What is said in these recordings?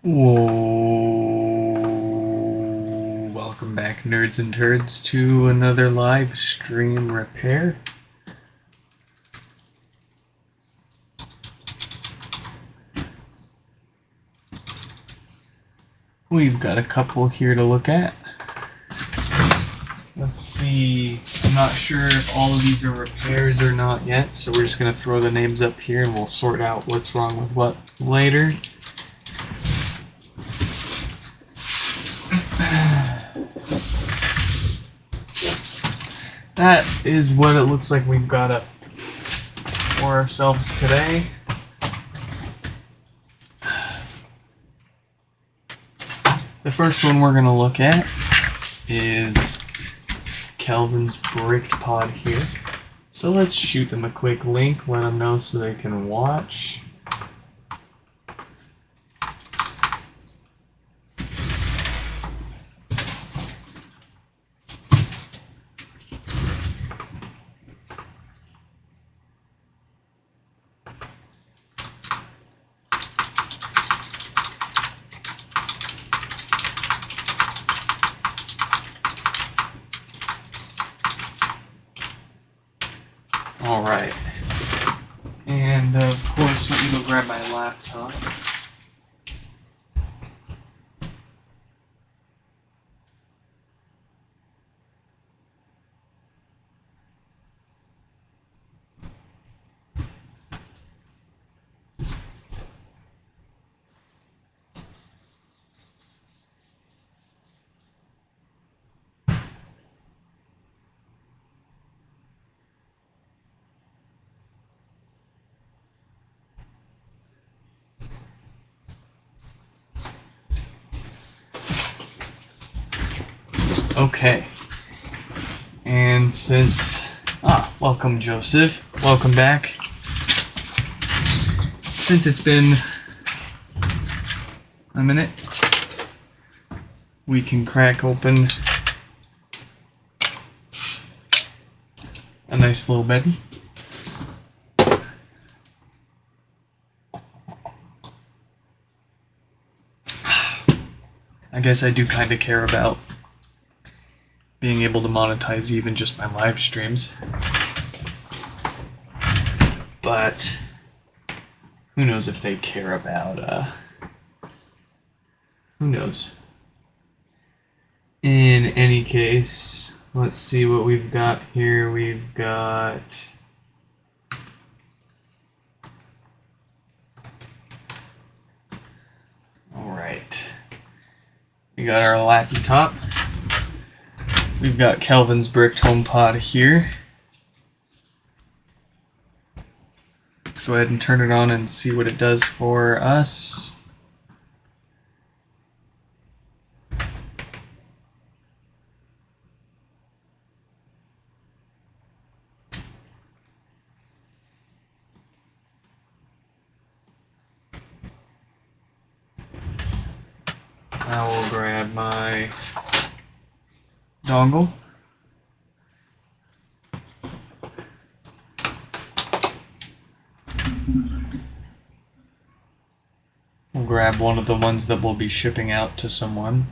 Whoa. Welcome back, nerds and turds, to another live stream repair. We've got a couple here to look at. Let's see. I'm not sure if all of these are repairs or not yet, so we're just going to throw the names up here and we'll sort out what's wrong with what later. That is what it looks like we've got up for ourselves today. The first one we're going to look at is Kelvin's Bricked Pod here. So let's shoot them a quick link, let them know so they can watch. Alright. And of course, let me go grab my laptop. Okay. And since... welcome Joseph. Welcome back. Since it's been a minute, we can crack open a nice little baby. I guess I do kind of care about being able to monetize even just my live streams. But who knows if they care about, who knows? In any case, let's see what we've got here. We've got... Alright. We got our Lackey Top. We've got Kelvin's Bricked HomePod here. Let's go ahead and turn it on and see what it does for us. I will grab my dongle. We'll grab one of the ones that we'll be shipping out to someone.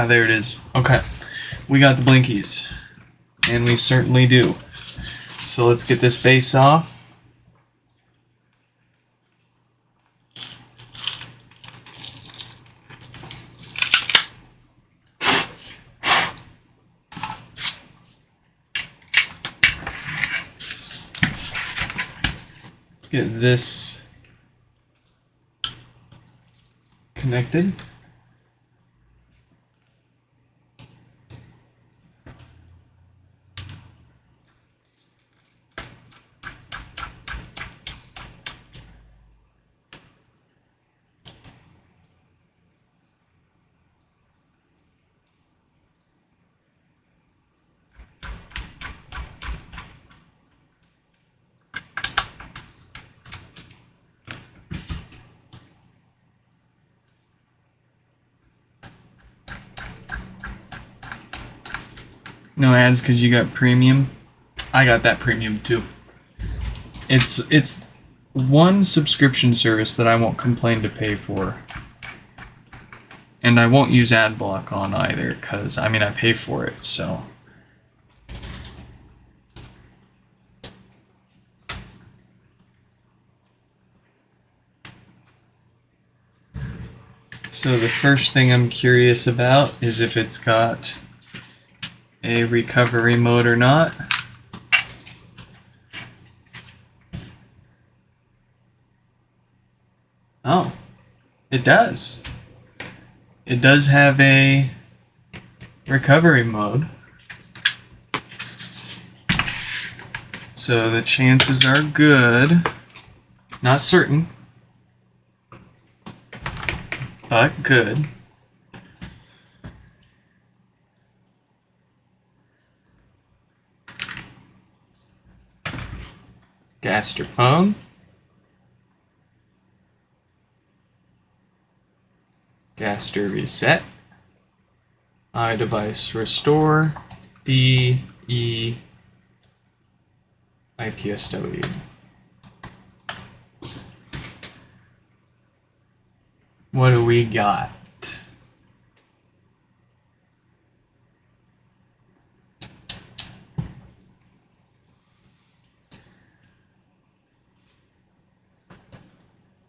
There it is. Okay. We got the blinkies. And we certainly do. So let's get this base off. Let's get this connected. No ads because you got premium. I got that premium too. It's one subscription service that I won't complain to pay for. And I won't use ad block on either because, I mean, I pay for it, so. So the first thing I'm curious about is if it's got a recovery mode or not. Oh, it does. It does have a recovery mode. So the chances are good. Not certain, but good. Gaster phone. Gaster reset. iDevice restore. DE IPSW. What do we got?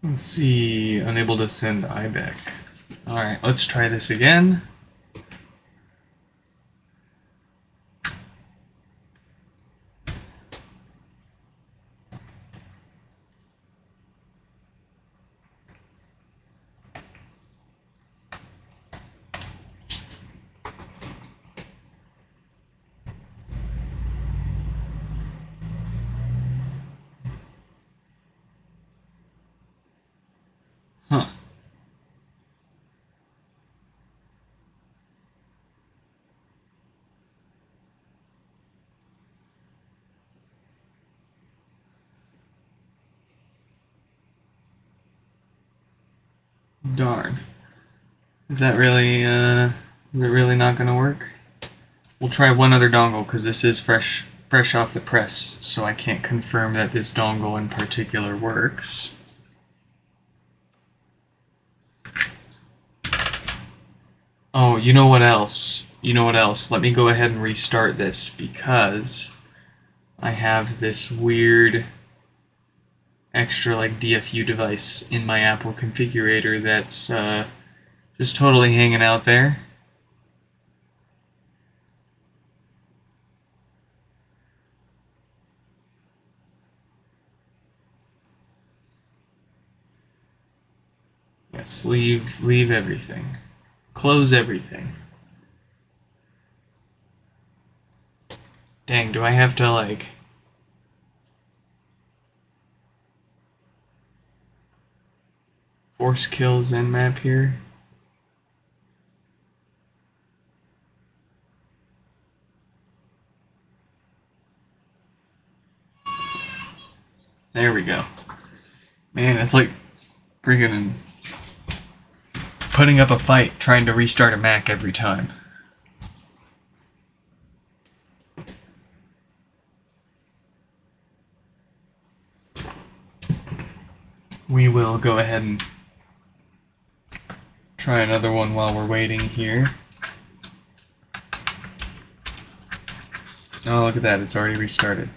Let's see, unable to send IBEC. Alright, let's try this again. Huh. Darn. Is it really not gonna work? We'll try one other dongle because this is fresh off the press, so I can't confirm that this dongle in particular works. Oh, you know what else? Let me go ahead and restart this because I have this weird extra like DFU device in my Apple configurator that's just totally hanging out there. Yes, leave everything. Close everything. Dang, do I have to like force kill ZenMap here? There we go. Man, it's like friggin' putting up a fight trying to restart a Mac every time. We will go ahead and try another one while we're waiting here. Oh, look at that, it's already restarted.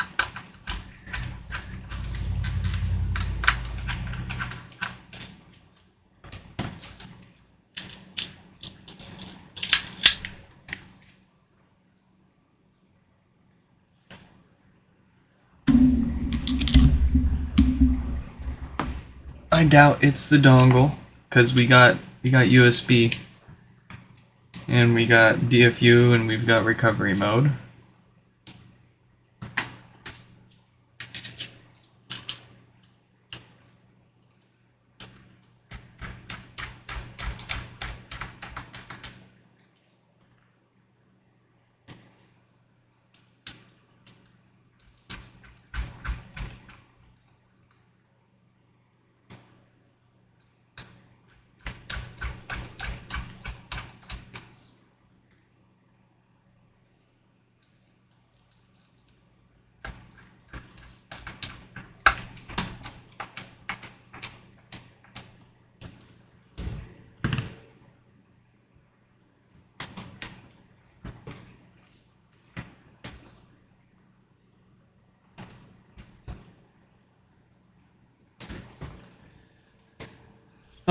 I doubt it's the dongle, because we got USB, and we got DFU, and we've got recovery mode.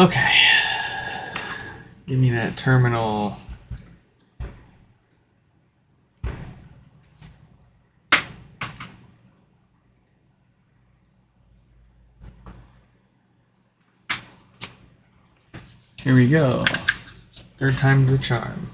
Okay. Give me that terminal. Here we go. Third time's the charm.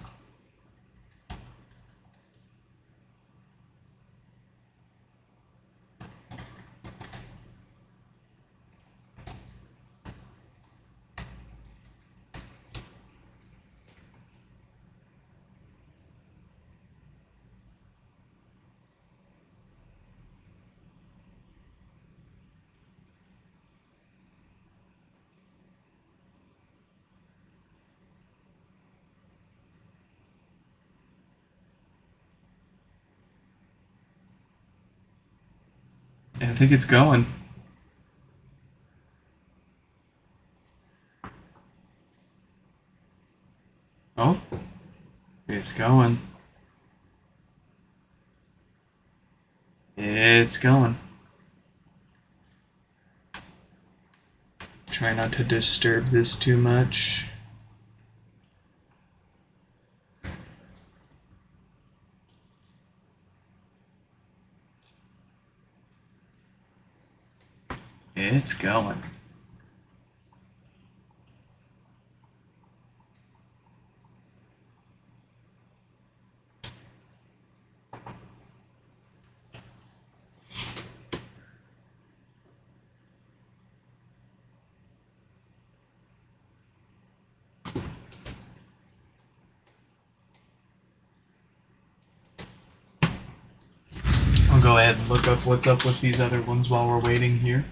I think it's going. Oh, it's going. It's going. Try not to disturb this too much. It's going. I'll go ahead and look up what's up with these other ones while we're waiting here.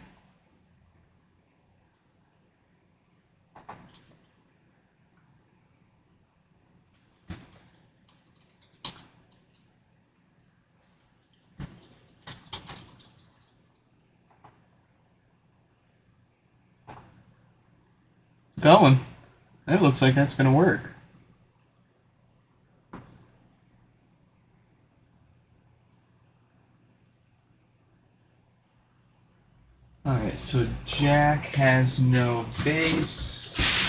It's going. It looks like that's gonna work. Alright, so Jack has no base.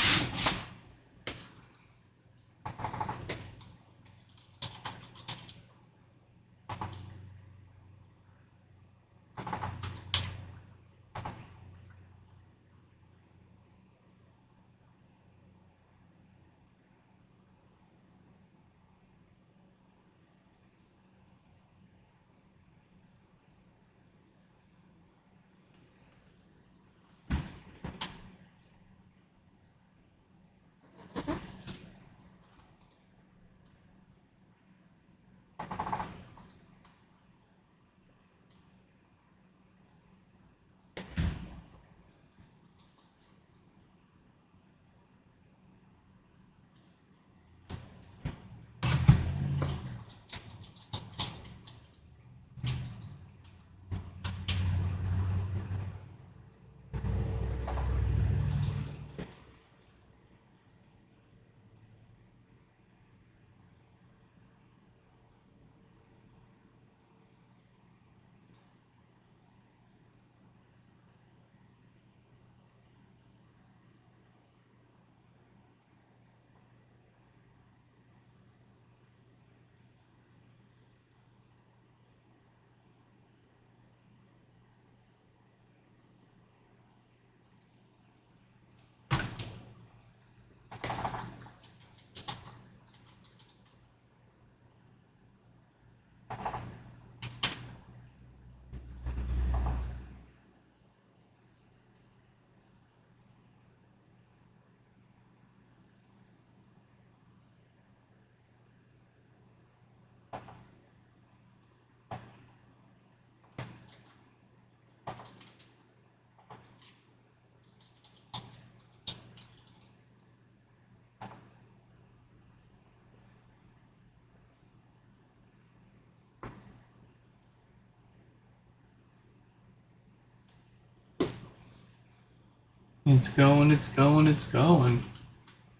It's going, it's going, it's going.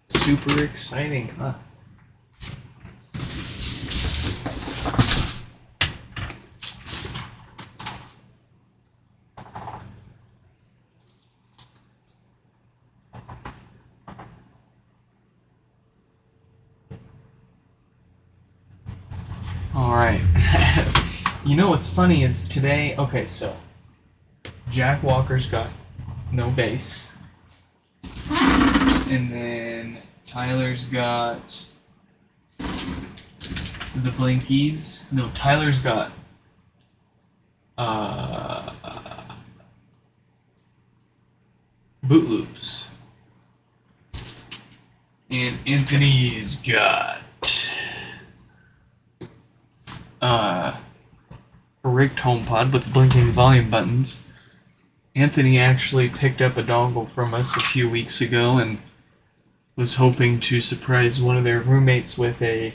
Super exciting, huh? Alright. You know what's funny is today... Okay, so... Jack Walker's got no bass. And then Tyler's got... the Blinkies. No, Tyler's got... Boot Loops. And Anthony's got... a rigged HomePod with blinking volume buttons. Anthony actually picked up a dongle from us a few weeks ago and was hoping to surprise one of their roommates with a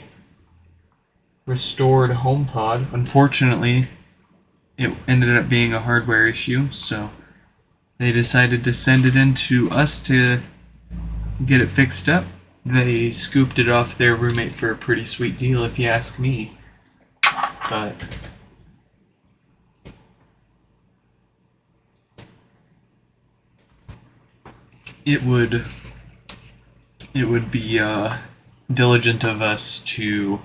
restored HomePod. Unfortunately, it ended up being a hardware issue, so they decided to send it in to us to get it fixed up. They scooped it off their roommate for a pretty sweet deal, if you ask me. But it would be diligent of us to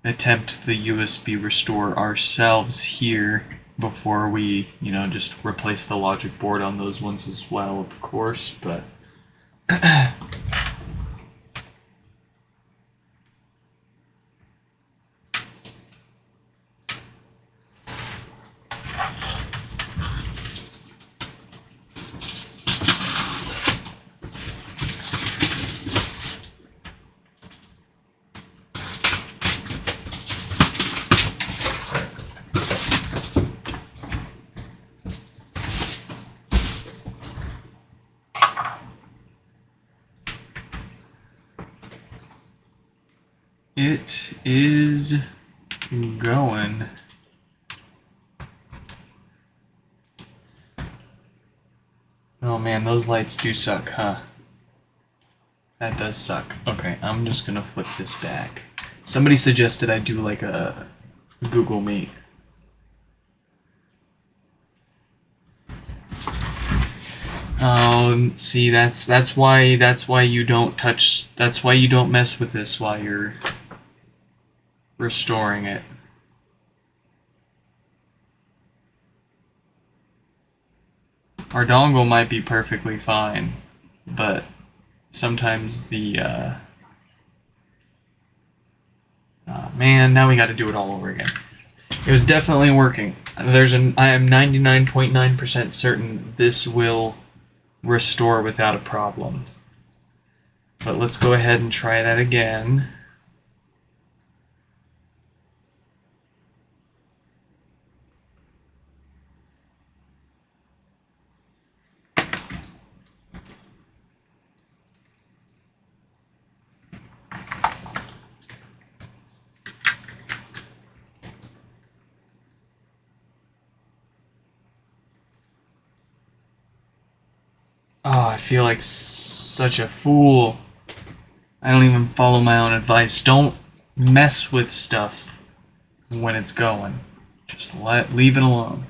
attempt the USB restore ourselves here before we, just replace the logic board on those ones as well, of course, but it is going. Oh man, those lights do suck, huh? That does suck. Okay, I'm just gonna flip this back. Somebody suggested I do like a Google Meet. Oh, see, that's why you don't touch. That's why you don't mess with this while you're restoring it. Our dongle might be perfectly fine, but sometimes the man, now we got to do it all over again. It was definitely working. I am 99.9% certain this will restore without a problem. But let's go ahead and try that again. Oh, I feel like such a fool. I don't even follow my own advice. Don't mess with stuff when it's going. Just leave it alone.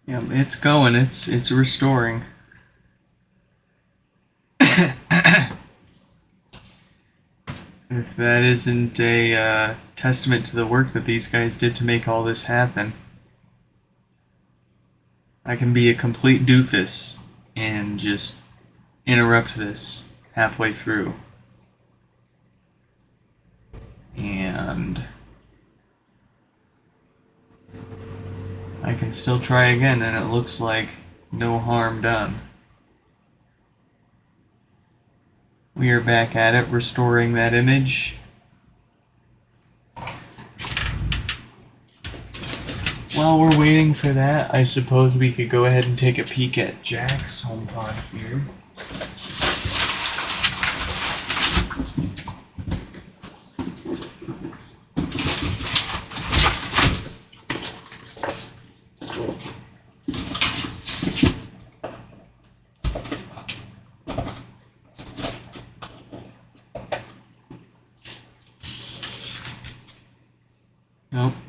Yeah, it's going. It's restoring. If that isn't a testament to the work that these guys did to make all this happen, I can be a complete doofus and just interrupt this halfway through. And I can still try again, and it looks like no harm done. We are back at it, restoring that image. while we're waiting for that, I suppose we could go ahead and take a peek at Jack's HomePod here.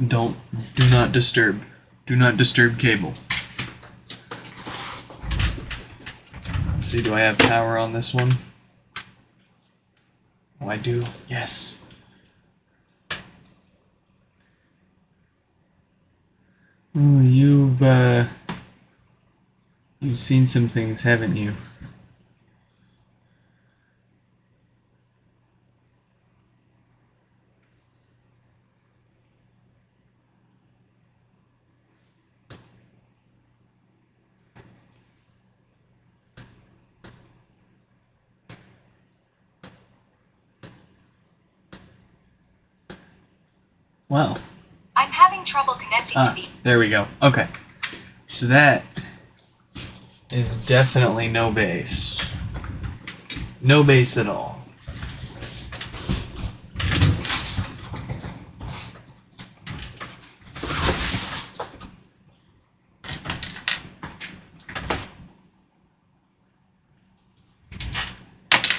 No, do not disturb. Do not disturb cable. Let's see, do I have power on this one? Oh, I do. Yes. Ooh, you've seen some things, haven't you? Well. I'm having trouble connecting to the... There we go. Okay. So that is definitely no bass. No bass at all.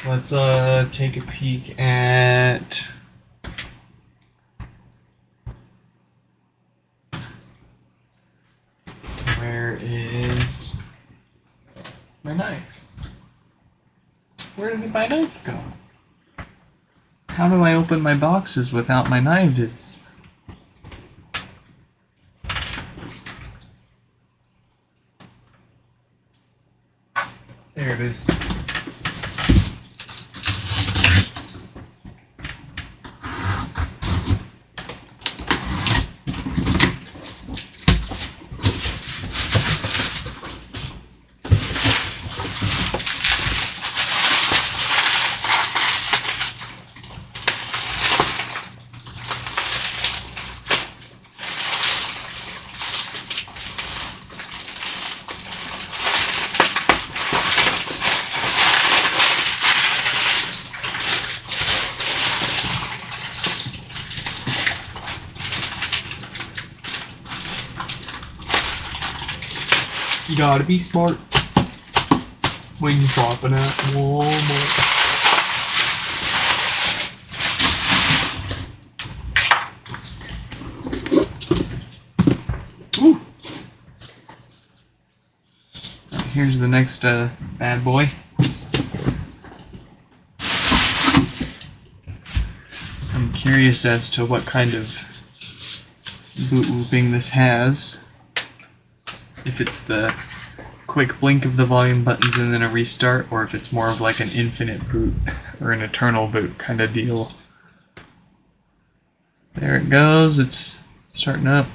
Let's take a peek at where is my knife? Where did my knife go? How do I open my boxes without my knives? There it is. You gotta be smart when you're shopping at Walmart. Ooh. Here's the next bad boy. I'm curious as to what kind of boot looping this has. If it's the quick blink of the volume buttons and then a restart, or if it's more of like an infinite boot or an eternal boot kind of deal. There it goes, it's starting up.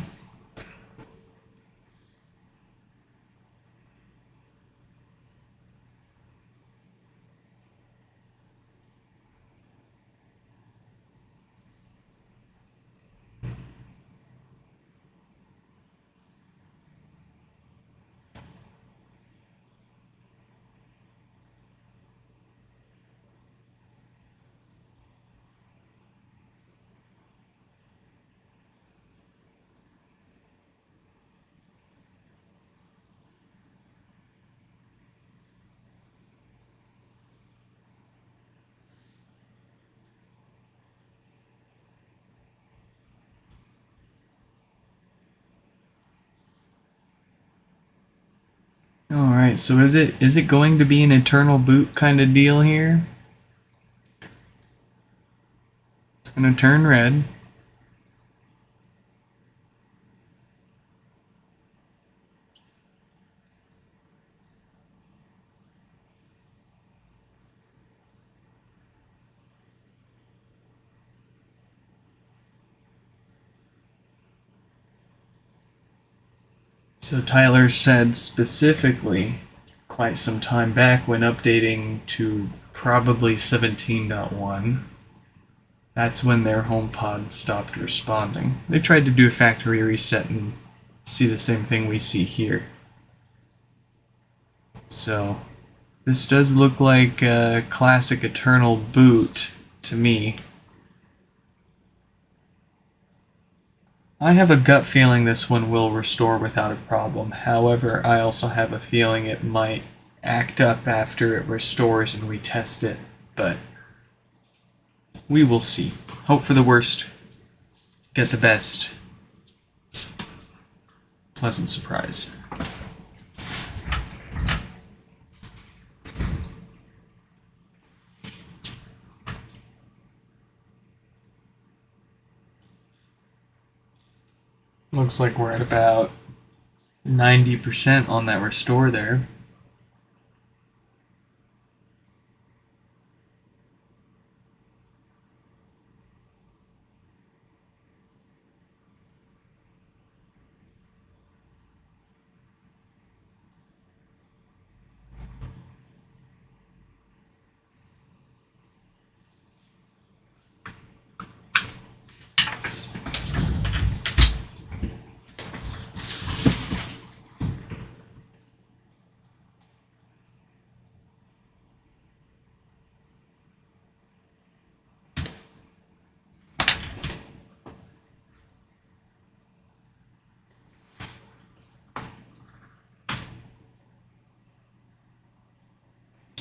Alright, so is it going to be an eternal boot kind of deal here? It's gonna turn red. So Tyler said specifically quite some time back when updating to probably 17.1, that's when their HomePod stopped responding. They tried to do a factory reset and see the same thing we see here. So this does look like a classic Eternal boot to me. I have a gut feeling this one will restore without a problem. However, I also have a feeling it might act up after it restores and we test it, but we will see. Hope for the worst, get the best. Pleasant surprise. Looks like we're at about 90% on that restore there.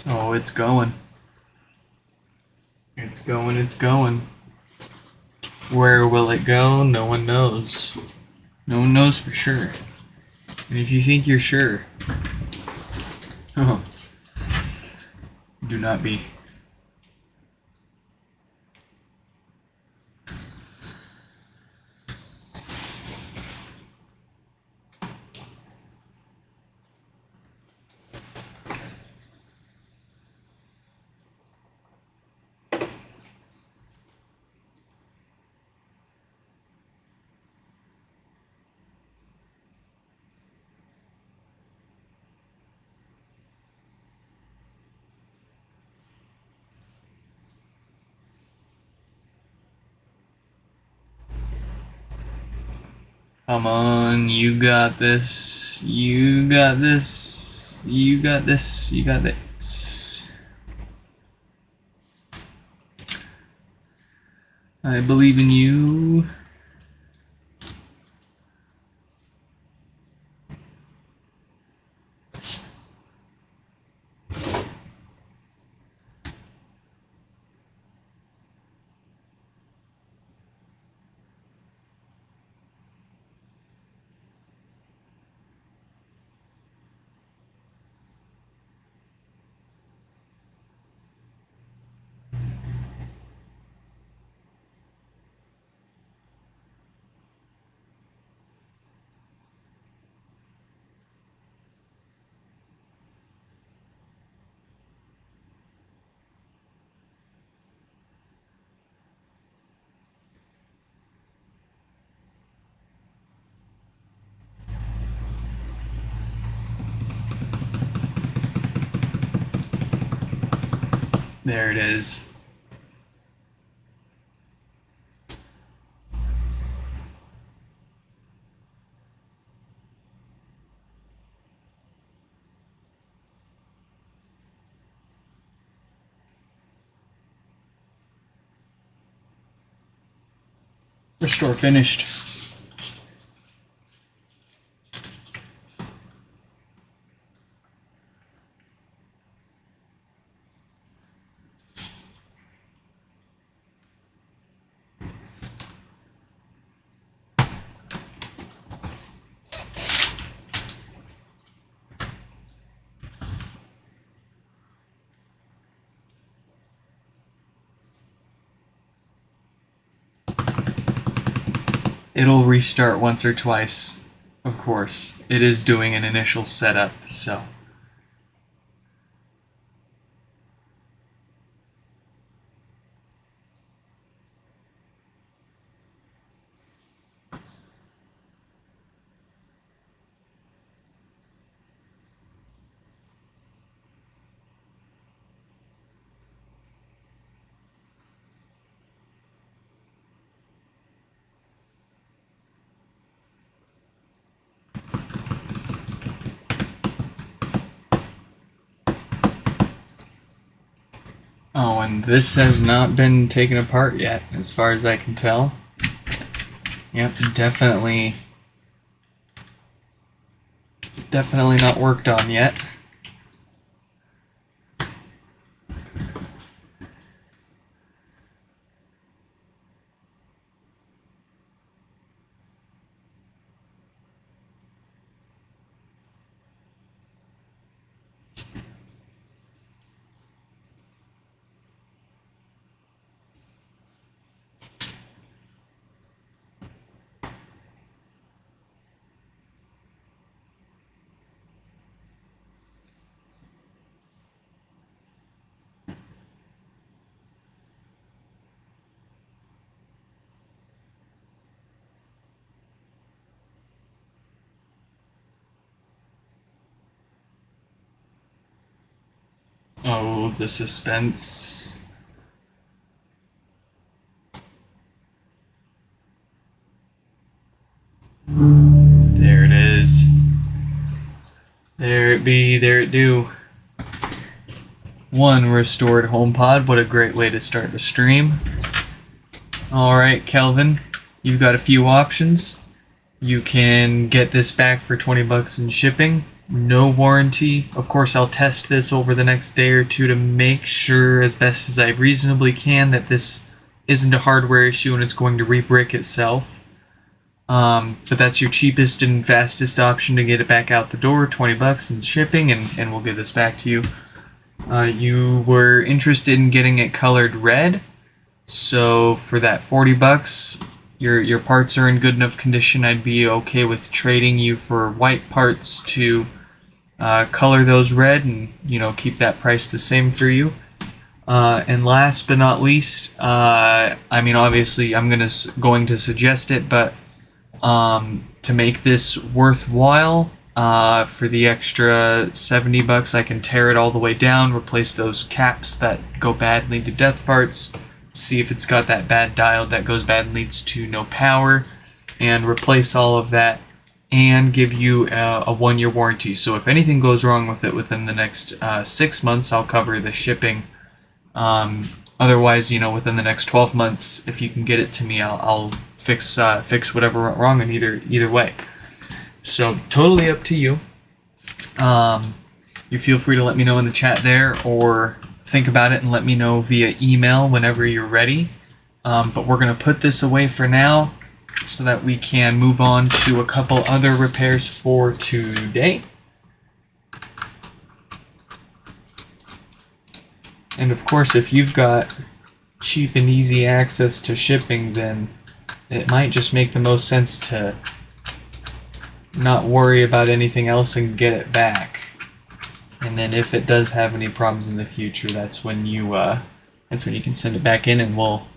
Oh, it's going. It's going, it's going. Where will it go? No one knows. No one knows for sure. And if you think you're sure, oh, do not be. Come on, you got this. You got this. You got this. You got this. I believe in you. There it is. Restore finished. It'll restart once or twice, of course. It is doing an initial setup, so. Oh, and this has not been taken apart yet, as far as I can tell. Yep, definitely not worked on yet. Oh, the suspense. There it is. There it be, there it do. One restored HomePod. What a great way to start the stream. Alright, Kelvin, you've got a few options. You can get this back for 20 bucks in shipping. No warranty. Of course, I'll test this over the next day or two to make sure as best as I reasonably can that this isn't a hardware issue and it's going to re-brick itself. But that's your cheapest and fastest option to get it back out the door, 20 bucks in shipping, and we'll give this back to you. You were interested in getting it colored red, so for that 40 bucks, your parts are in good enough condition. I'd be okay with trading you for white parts to color those red and, you know, keep that price the same for you. And last but not least, I mean, obviously I'm going to suggest it, but to make this worthwhile, for the extra 70 bucks, I can tear it all the way down, replace those caps that go bad and lead to death farts, see if it's got that bad diode that goes bad and leads to no power, and replace all of that, and give you a 1-year warranty. So if anything goes wrong with it within the next 6 months, I'll cover the shipping. Otherwise, you know, within the next 12 months, if you can get it to me, I'll fix whatever went wrong in either way. So totally up to you. You feel free to let me know in the chat there, or think about it and let me know via email whenever you're ready. But we're going to put this away for now so that we can move on to a couple other repairs for today. And of course, if you've got cheap and easy access to shipping, then it might just make the most sense to not worry about anything else and get it back. And then if it does have any problems in the future, that's when you can send it back in and we'll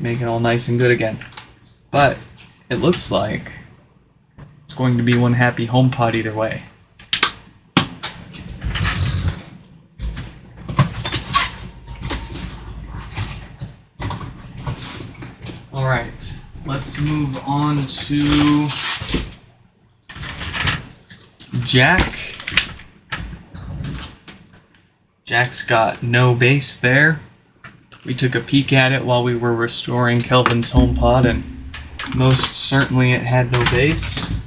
make it all nice and good again. But it looks like it's going to be one happy HomePod either way. Alright, let's move on to Jack. Jack's got no base there. We took a peek at it while we were restoring Kelvin's HomePod, and most certainly it had no base.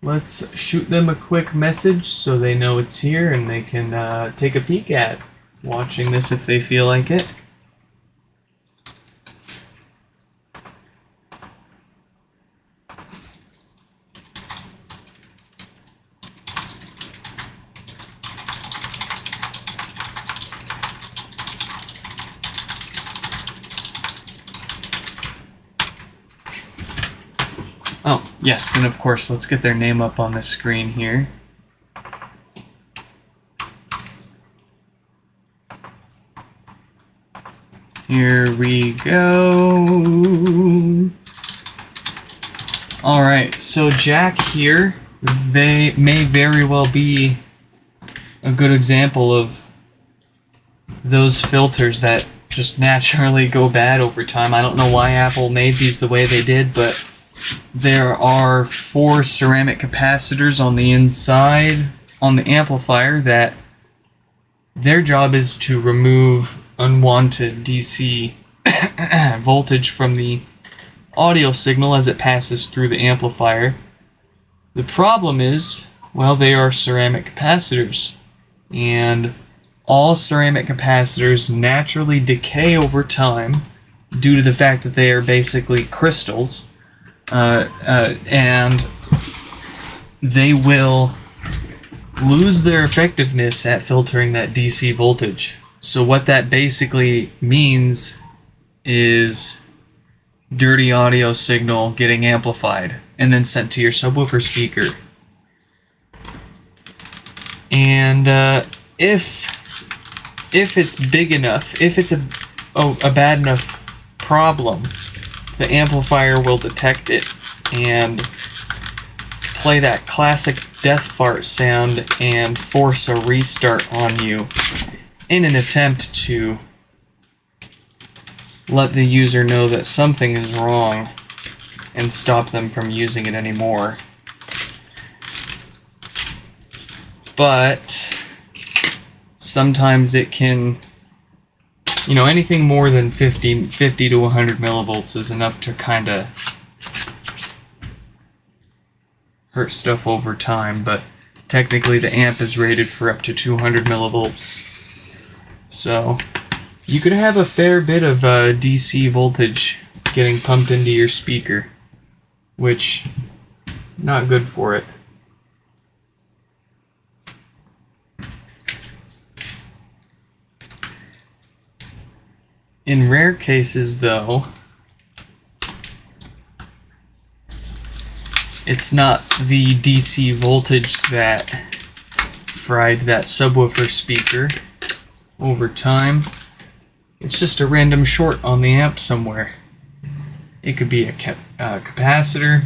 Let's shoot them a quick message so they know it's here and they can take a peek at watching this if they feel like it. Oh, yes, and of course, let's get their name up on the screen here. Here we go. Alright, so Jack here may very well be a good example of those filters that just naturally go bad over time. I don't know why Apple made these the way they did, but there are 4 ceramic capacitors on the inside on the amplifier that their job is to remove unwanted DC voltage from the audio signal as it passes through the amplifier. The problem is, well, they are ceramic capacitors, and all ceramic capacitors naturally decay over time due to the fact that they are basically crystals, and they will lose their effectiveness at filtering that DC voltage. So what that basically means is dirty audio signal getting amplified and then sent to your subwoofer speaker. And if it's big enough, if it's a bad enough problem, the amplifier will detect it and play that classic death fart sound and force a restart on you in an attempt to let the user know that something is wrong and stop them from using it anymore. But sometimes it can, anything more than 50 to 100 millivolts is enough to kind of hurt stuff over time, but technically the amp is rated for up to 200 millivolts. So you could have a fair bit of DC voltage getting pumped into your speaker, which not good for it. In rare cases, though, it's not the DC voltage that fried that subwoofer speaker over time. It's just a random short on the amp somewhere. It could be a capacitor.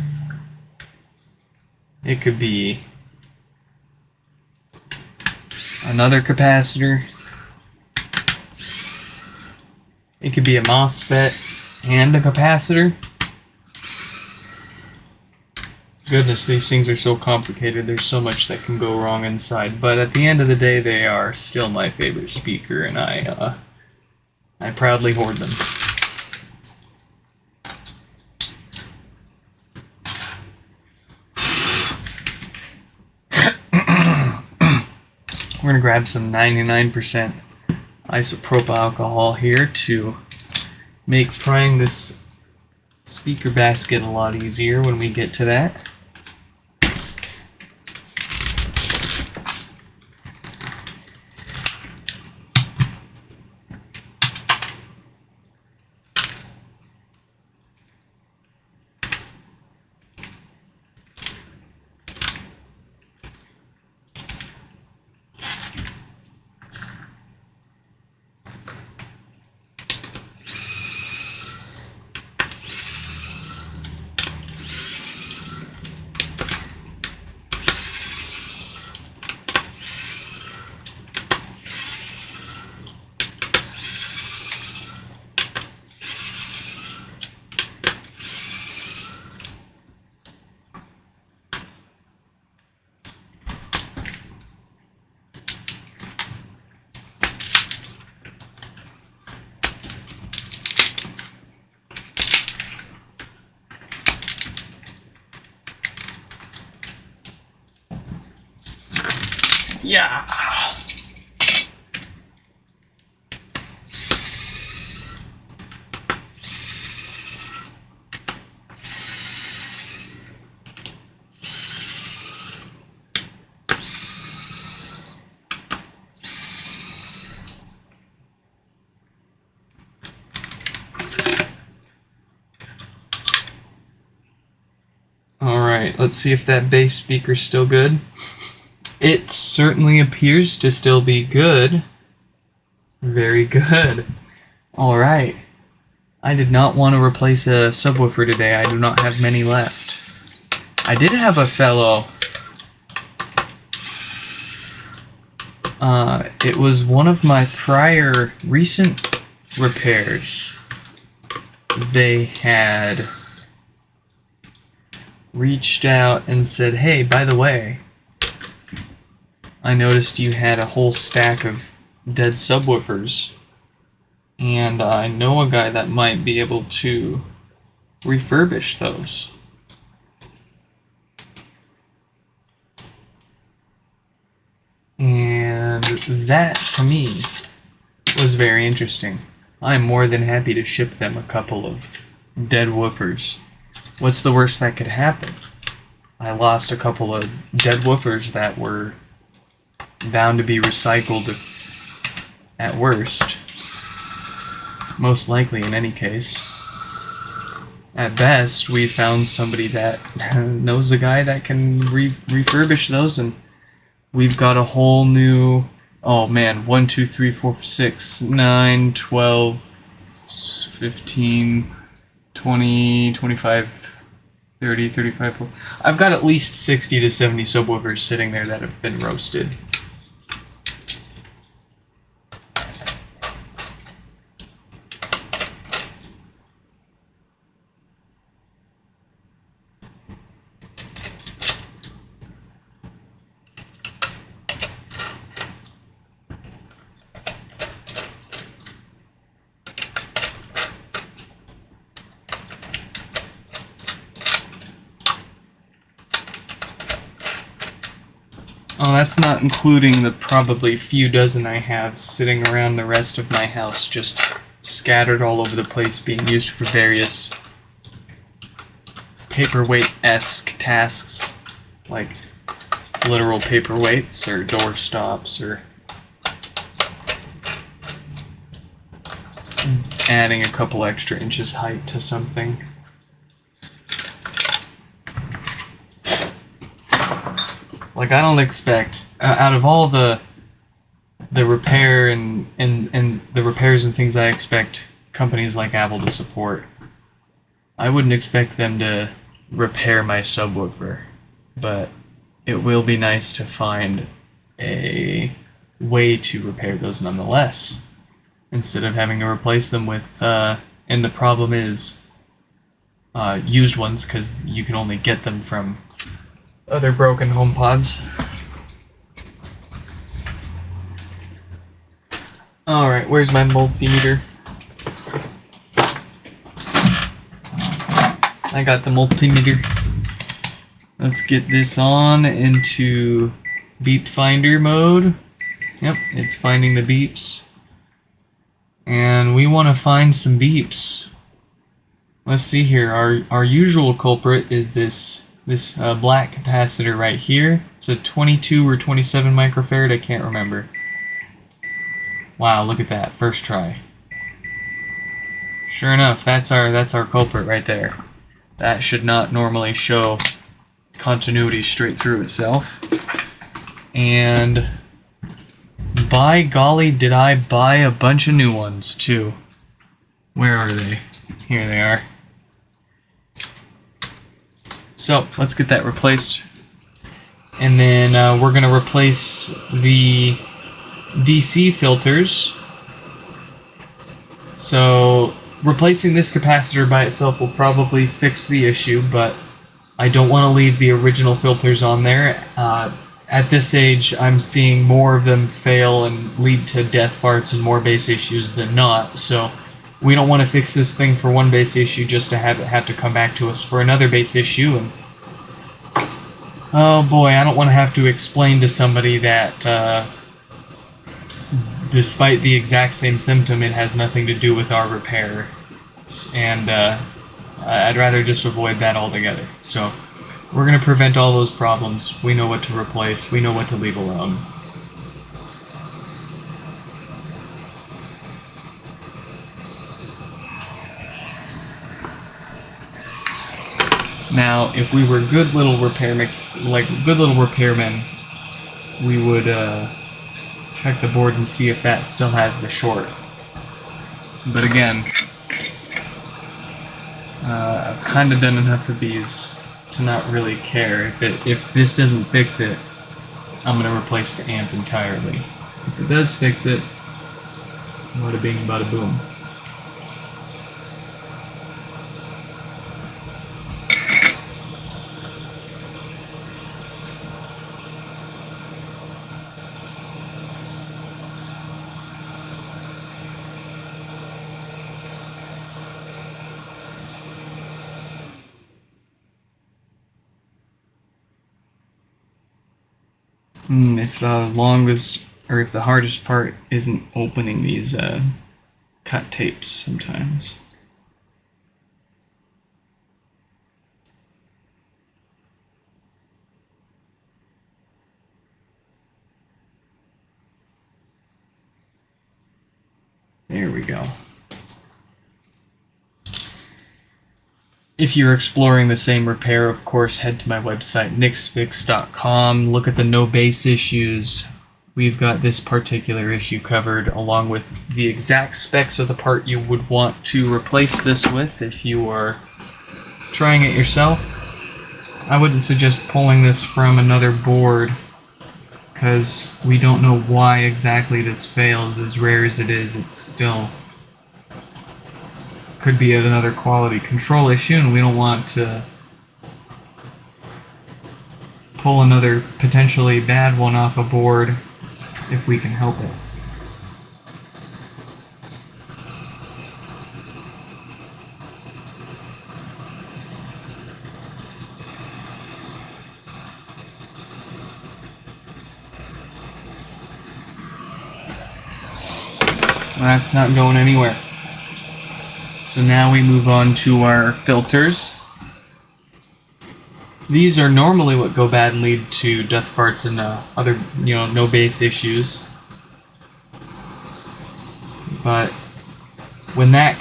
It could be another capacitor. It could be a MOSFET and a capacitor. Goodness, these things are so complicated. There's so much that can go wrong inside. But at the end of the day, they are still my favorite speaker, and I proudly hoard them. We're going to grab some 99% isopropyl alcohol here to make prying this speaker basket a lot easier when we get to that. Yeah. All right, let's see if that bass speaker's still good. It certainly appears to still be good. Very good. Alright. I did not want to replace a subwoofer today. I do not have many left. I did have a fellow. It was one of my prior recent repairs. They had reached out and said, hey, by the way, I noticed you had a whole stack of dead subwoofers, and I know a guy that might be able to refurbish those. And that, to me, was very interesting. I'm more than happy to ship them a couple of dead woofers. What's the worst that could happen? I lost a couple of dead woofers that were bound to be recycled at worst. Most likely in any case. At best, we found somebody that knows a guy that can refurbish those, and we've got a whole new, oh man, 1, 2, 3, 4, 6, 9, 12, 15, 20, 25, 30, 35, 40. I've got at least 60 to 70 subwoofers sitting there that have been roasted. Oh, that's not including the probably few dozen I have sitting around the rest of my house, just scattered all over the place, being used for various paperweight-esque tasks, like literal paperweights or door stops or adding a couple extra inches height to something. Like, I don't expect, out of all the repair and the repairs and things I expect companies like Apple to support, I wouldn't expect them to repair my subwoofer, but it will be nice to find a way to repair those nonetheless, instead of having to replace them with, and the problem is, used ones, because you can only get them from other broken HomePods. Alright, where's my multimeter? I got the multimeter. Let's get this on into beep finder mode. Yep, it's finding the beeps. And we want to find some beeps. Let's see here. Our usual culprit is this black capacitor right here. It's a 22 or 27 microfarad, I can't remember. Wow, look at that, first try. Sure enough, that's our culprit right there. That should not normally show continuity straight through itself. And by golly, did I buy a bunch of new ones too. Where are they? Here they are. So, let's get that replaced. And then we're going to replace the DC filters. So, replacing this capacitor by itself will probably fix the issue, but I don't want to leave the original filters on there. At this age, I'm seeing more of them fail and lead to death farts and more bass issues than not, so we don't want to fix this thing for one bass issue just to have it have to come back to us for another bass issue. And oh boy, I don't want to have to explain to somebody that despite the exact same symptom, it has nothing to do with our repair. And I'd rather just avoid that altogether. So we're going to prevent all those problems. We know what to replace. We know what to leave alone. Now, if we were good little repairmen, we would check the board and see if that still has the short. But again, I've kind of done enough of these to not really care. If this doesn't fix it, I'm going to replace the amp entirely. If it does fix it, bada bing, bada boom. If the longest or if the hardest part isn't opening these cut tapes sometimes. There we go. If you're exploring the same repair, of course, head to my website, nixfix.com. Look at the no base issues. We've got this particular issue covered, along with the exact specs of the part you would want to replace this with if you are trying it yourself. I wouldn't suggest pulling this from another board, because we don't know why exactly this fails. As rare as it is, it's still could be another quality control issue, and we don't want to pull another potentially bad one off a board if we can help it. That's not going anywhere. So now we move on to our filters. These are normally what go bad and lead to death farts and other, no base issues. But when that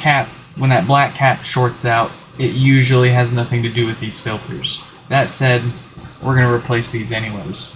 black cap shorts out, it usually has nothing to do with these filters. That said, we're going to replace these anyways.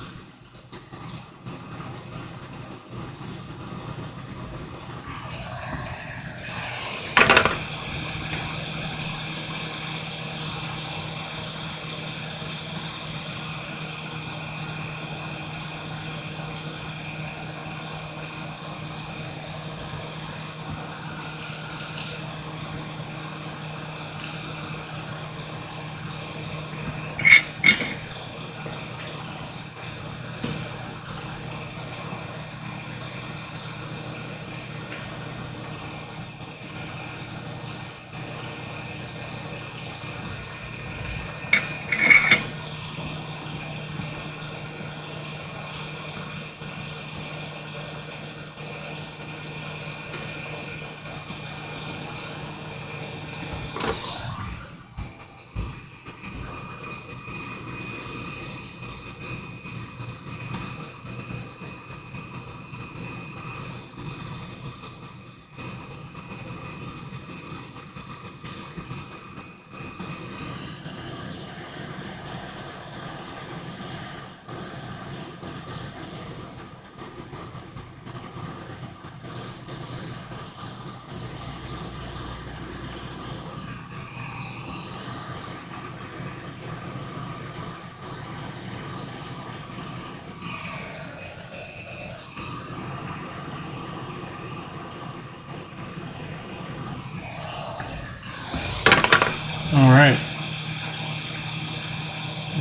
Alright.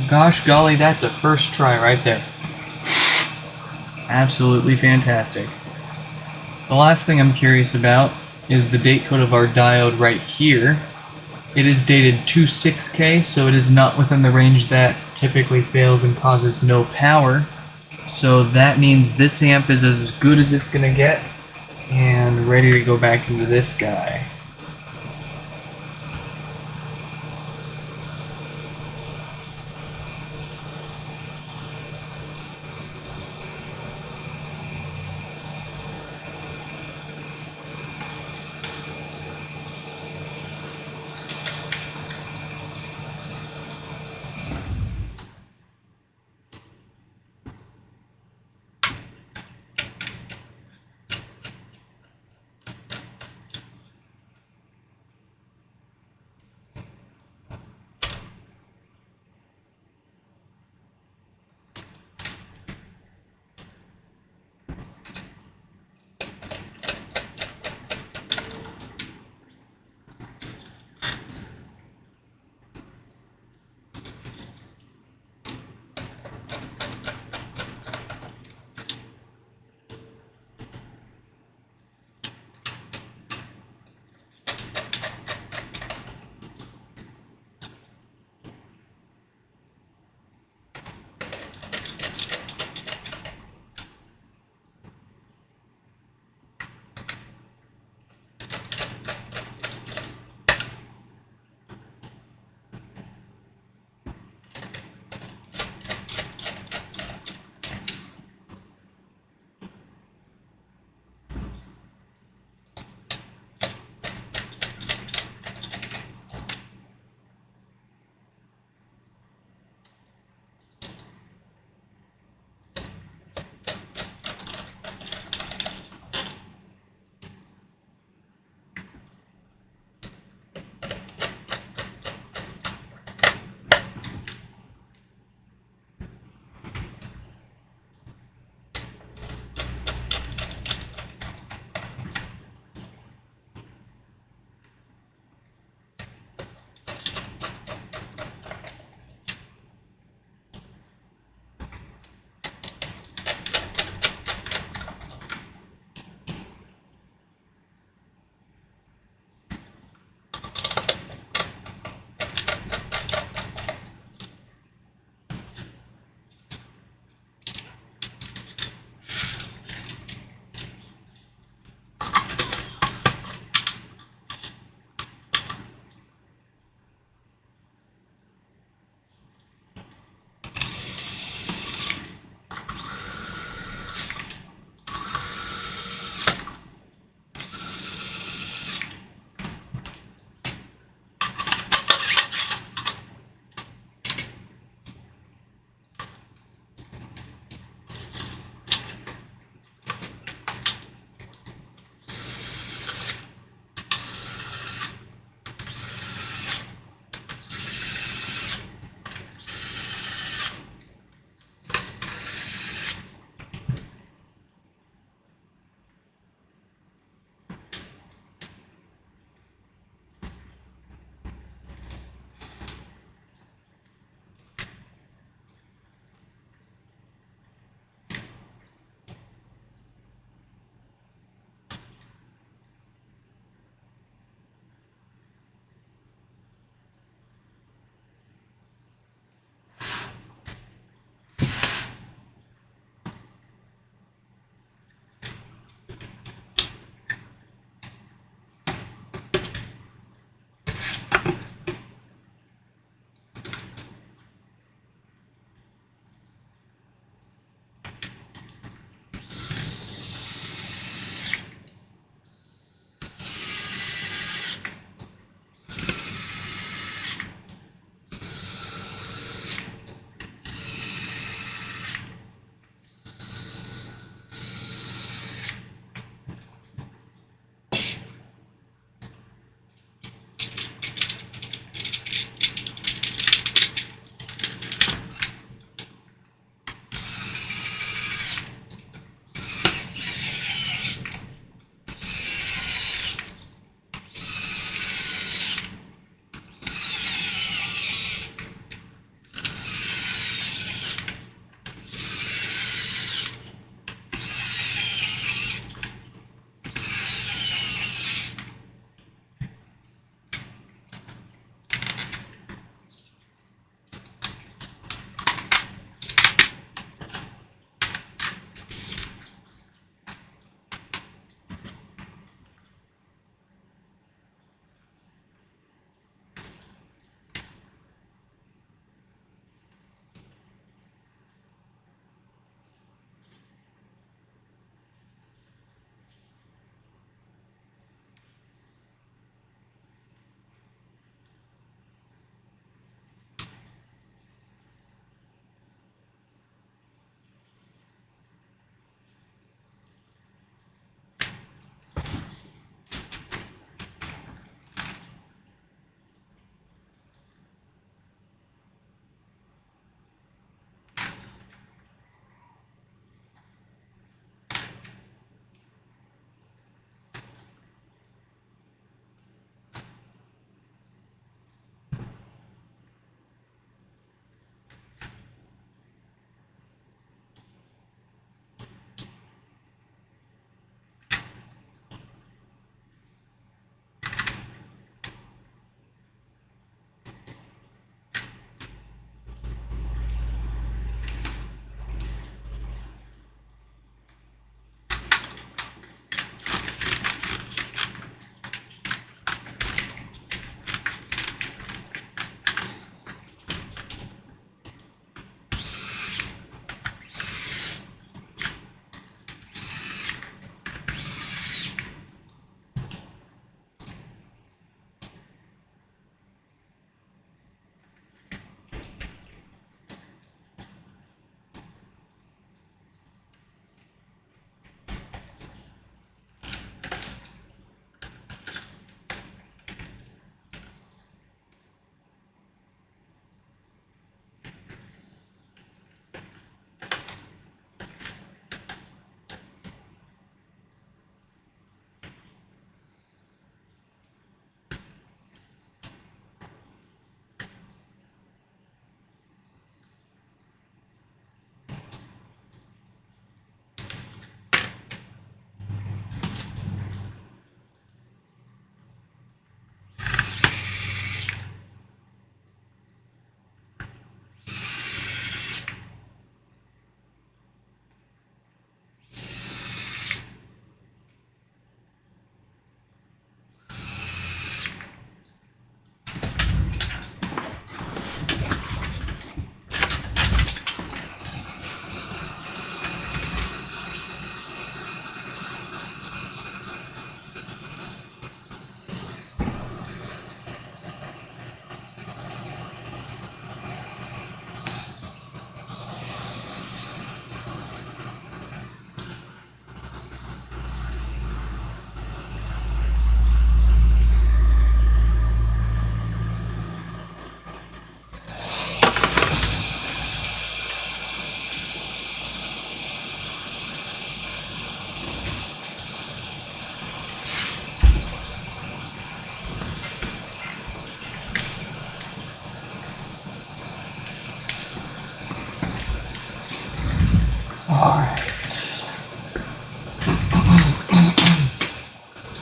Gosh golly, that's a first try right there. Absolutely fantastic. The last thing I'm curious about is the date code of our diode right here. It is dated 26K, so it is not within the range that typically fails and causes no power. So that means this amp is as good as it's going to get, and ready to go back into this guy.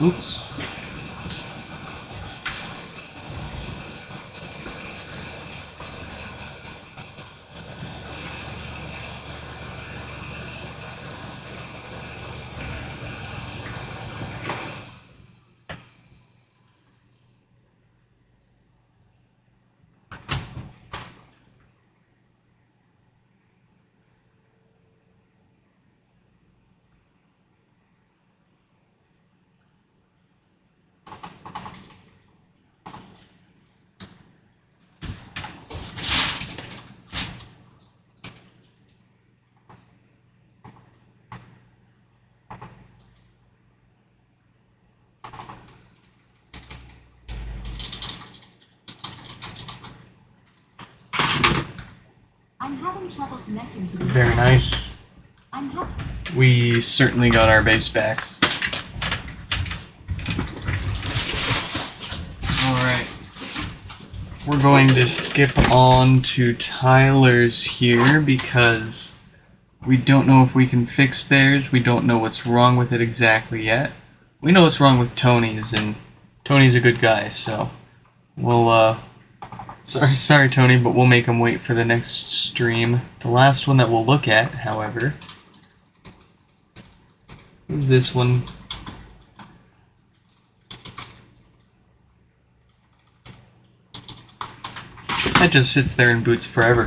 Oops. I'm having trouble connecting to the Very nice. We certainly got our base back. Alright. We're going to skip on to Tyler's here because we don't know if we can fix theirs. We don't know what's wrong with it exactly yet. We know what's wrong with Tony's, and Tony's a good guy, so we'll, Sorry, Tony, but we'll make him wait for the next stream. The last one that we'll look at, however, is this one. That just sits there and boots forever.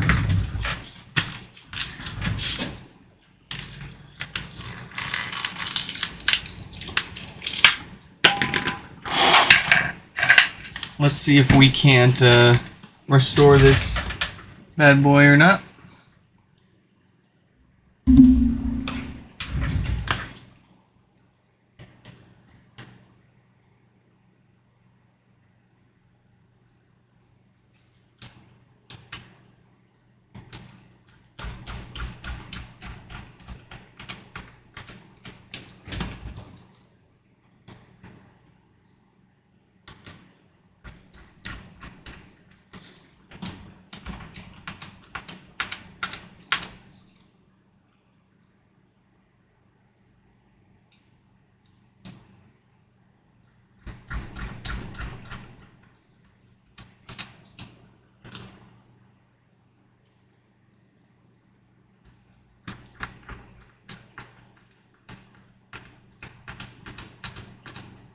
Let's see if we can't restore this bad boy or not.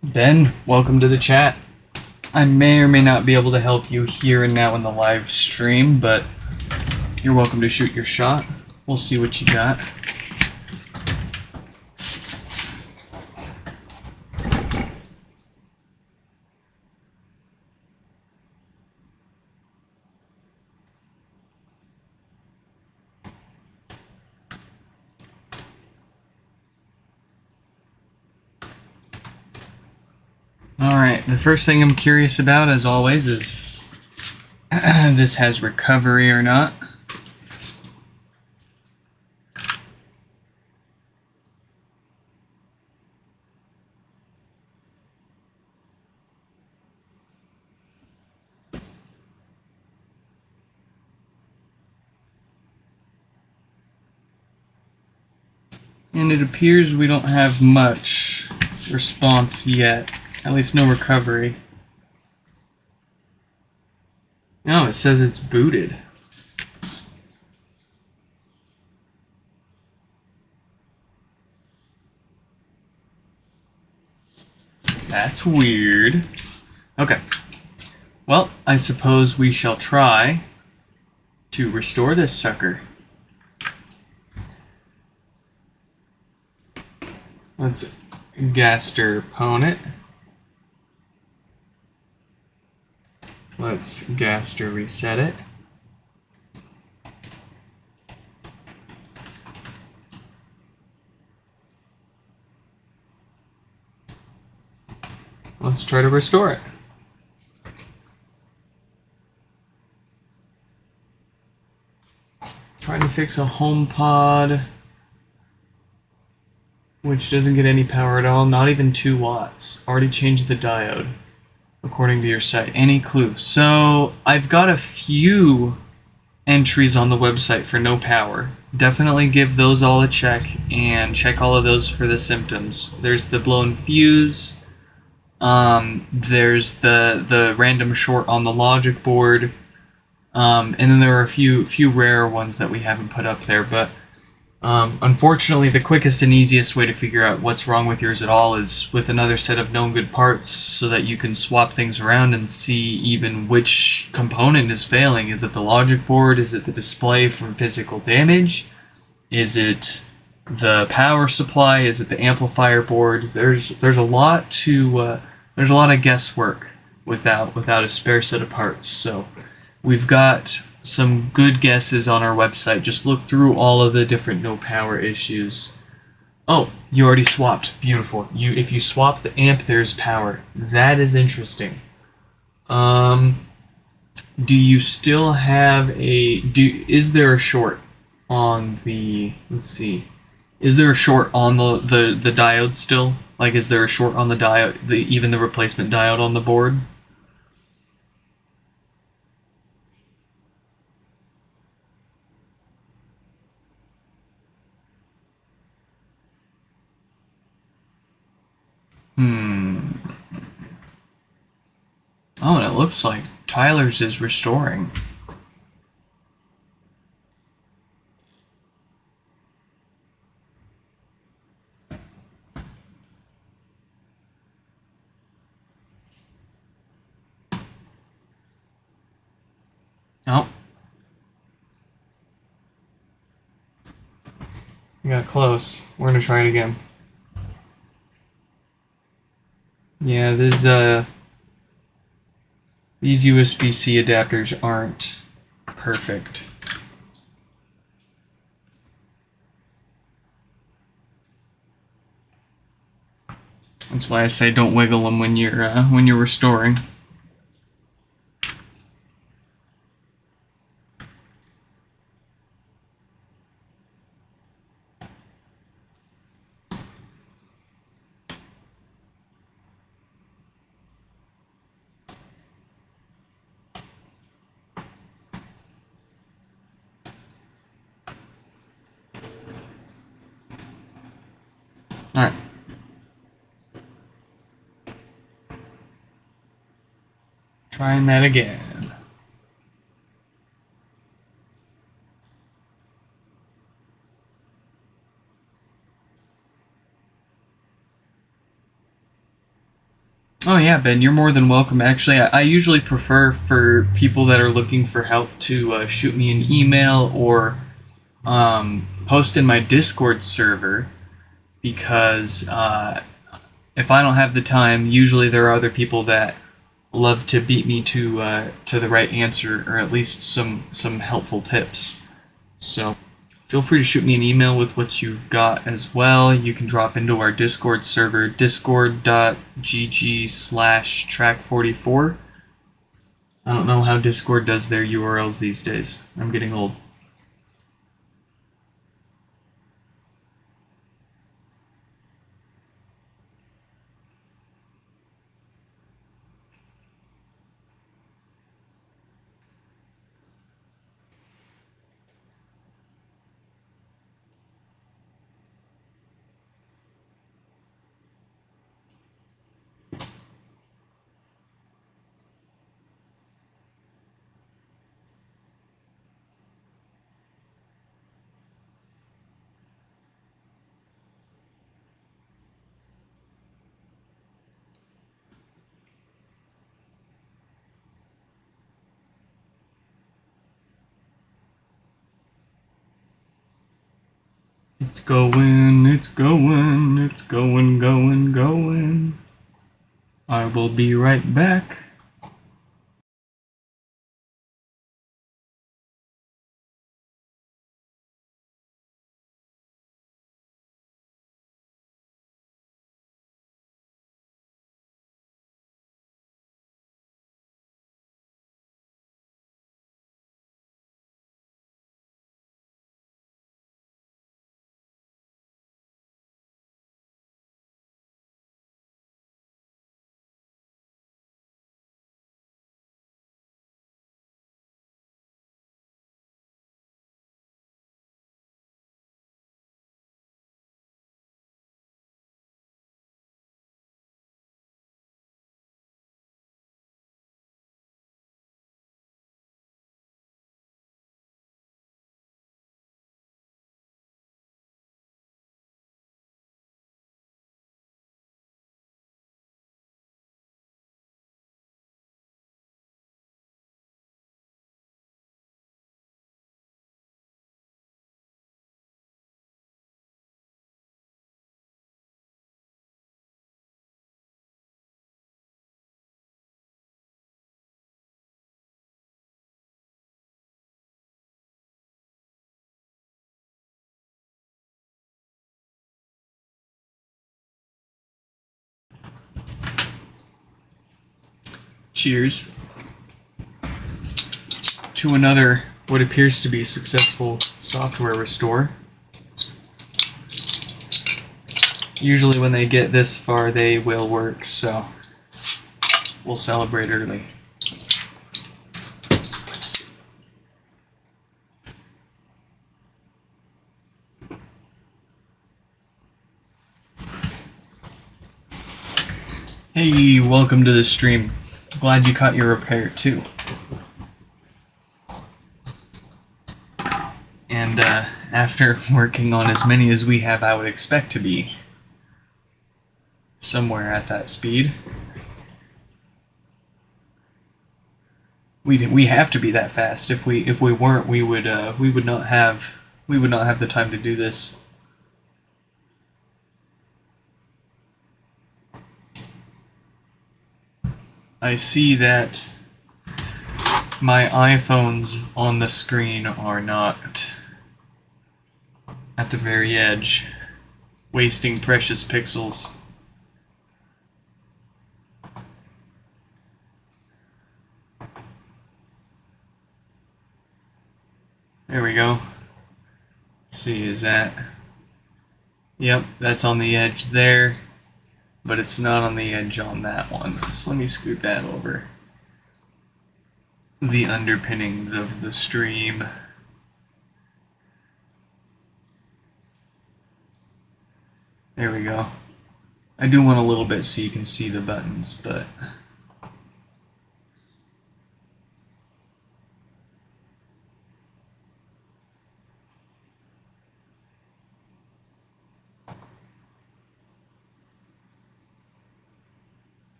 Ben, welcome to the chat. I may or may not be able to help you here and now in the live stream, but you're welcome to shoot your shot. We'll see what you got. Alright, the first thing I'm curious about, as always, is this has recovery or not. And it appears we don't have much response yet. At least no recovery. No, it says it's booted. That's weird. Okay. Well, I suppose we shall try to restore this sucker. Let's Gaster opponent. Let's Gaster reset it. Let's try to restore it. Trying to fix a HomePod, which doesn't get any power at all, not even 2 watts. Already changed the diode, according to your site. Any clue? So, I've got a few entries on the website for no power. Definitely give those all a check, and check all of those for the symptoms. There's the blown fuse, There's the random short on the logic board, and then there are a few rare ones that we haven't put up there. But unfortunately, the quickest and easiest way to figure out what's wrong with yours at all is with another set of known good parts, so that you can swap things around and see even which component is failing. Is it the logic board? Is it the display from physical damage? Is it the power supply? Is it the amplifier board? There's a lot to there's a lot of guesswork without a spare set of parts. So we've got some good guesses on our website. Just look through all of the different no power issues. Oh, you already swapped. Beautiful. If you swap the amp, there's power. That is interesting. Do you still have is there a short on the, let's see. Is there a short on the diode still? Like, is there a short on the diode, even the replacement diode on the board? Oh, and it looks like Tyler's is restoring. Oh. We got close. We're gonna try it again. Yeah, these USB-C adapters aren't perfect. That's why I say don't wiggle them when you're restoring. All right. Trying that again. Oh yeah, Ben, you're more than welcome. Actually, I usually prefer for people that are looking for help to shoot me an email or post in my Discord server, because if I don't have the time, usually there are other people that love to beat me to the right answer, or at least some helpful tips. So feel free to shoot me an email with what you've got as well. You can drop into our Discord server, discord.gg/track44. I don't know how Discord does their URLs these days. I'm getting old. It's going, it's going, it's going. I will be right back. Cheers to another, what appears to be successful software restore. Usually when they get this far, they will work, so we'll celebrate early. Hey, welcome to the stream. Glad you caught your repair too. And after working on as many as we have, I would expect to be somewhere at that speed. We have to be that fast. If we weren't, we would not have the time to do this. I see that my iPhones on the screen are not at the very edge, wasting precious pixels. There we go. Let's see, is that... Yep, that's on the edge there, but it's not on the edge on that one. So let me scoot that over. The underpinnings of the stream. There we go. I do want a little bit so you can see the buttons, but...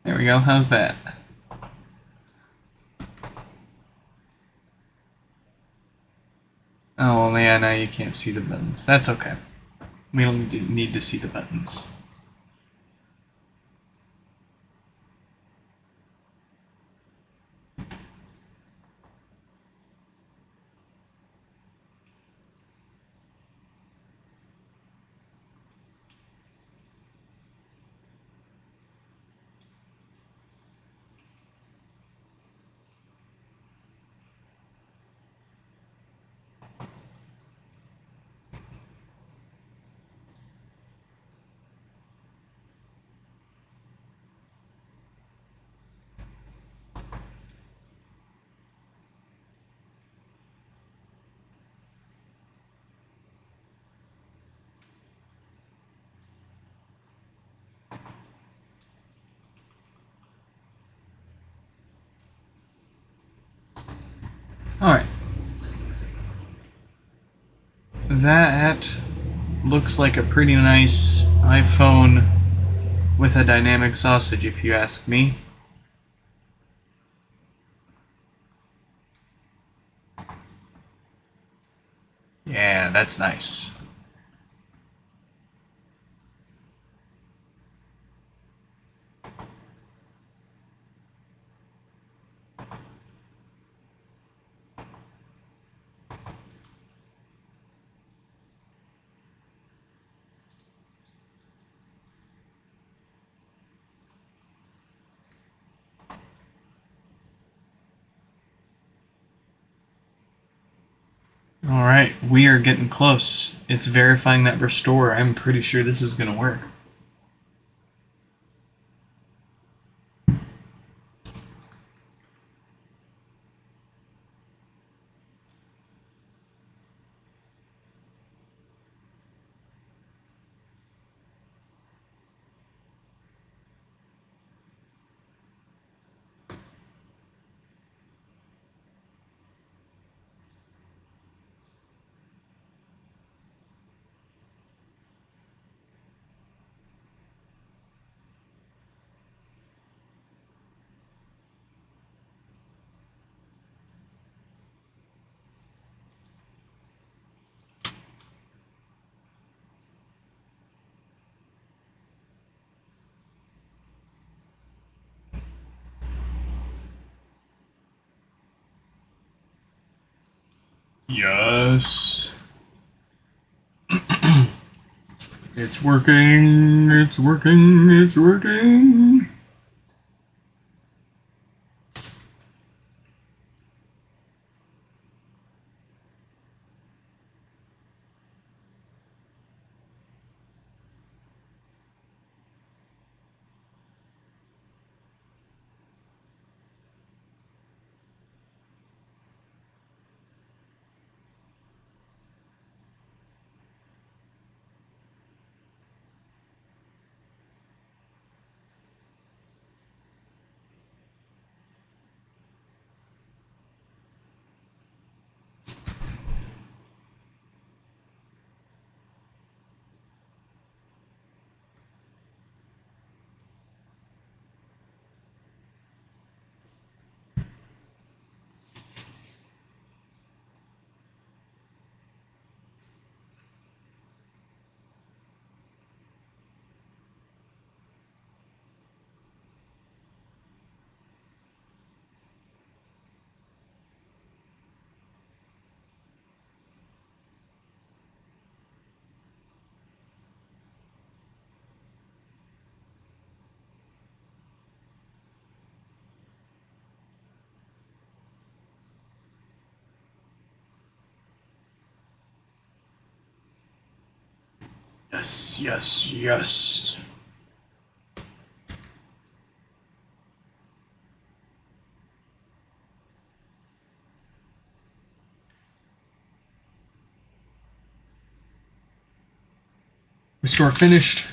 There we go, how's that? Oh, well, yeah, now you can't see the buttons. That's okay. We don't need to see the buttons. Alright. That looks like a pretty nice iPhone with a dynamic sausage, if you ask me. Yeah, that's nice. Alright, we are getting close. It's verifying that restore. I'm pretty sure this is going to work. Yes. It's working, it's working, it's working. Yes, yes, yes. Restore finished.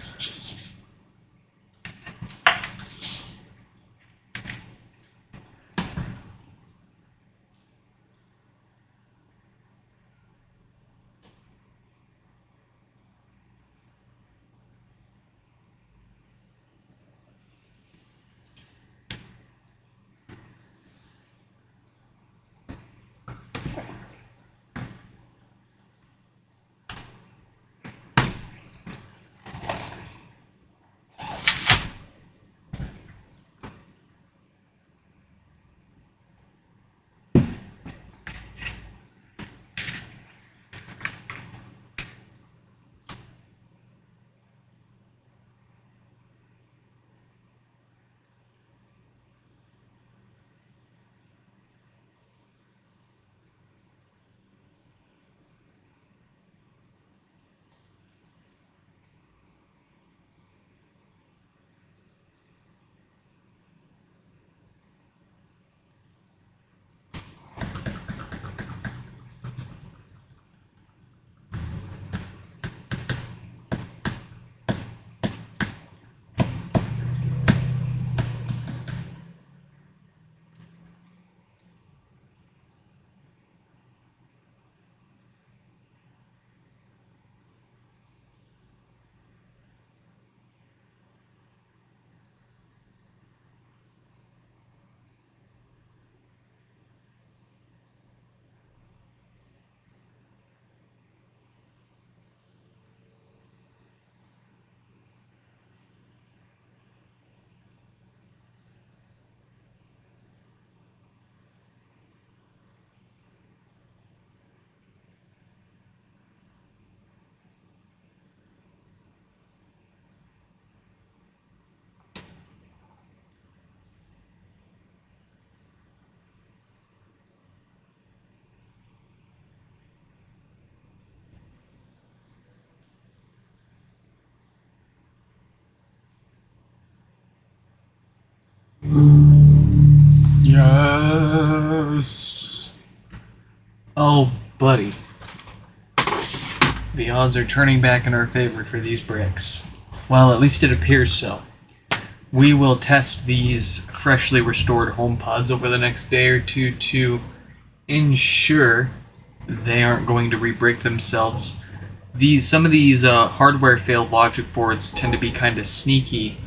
Yes. Oh, buddy. The odds are turning back in our favor for these bricks. Well, at least it appears so. We will test these freshly restored HomePods over the next day or two to ensure they aren't going to re-brick themselves. Some of these hardware failed logic boards tend to be kind of sneaky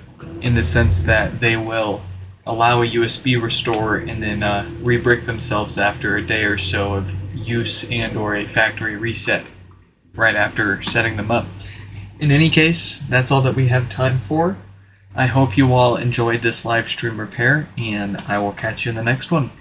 in the sense that they will allow a USB restore and then re-brick themselves after a day or so of use and or a factory reset right after setting them up. In any case, that's all that we have time for. I hope you all enjoyed this live stream repair, and I will catch you in the next one.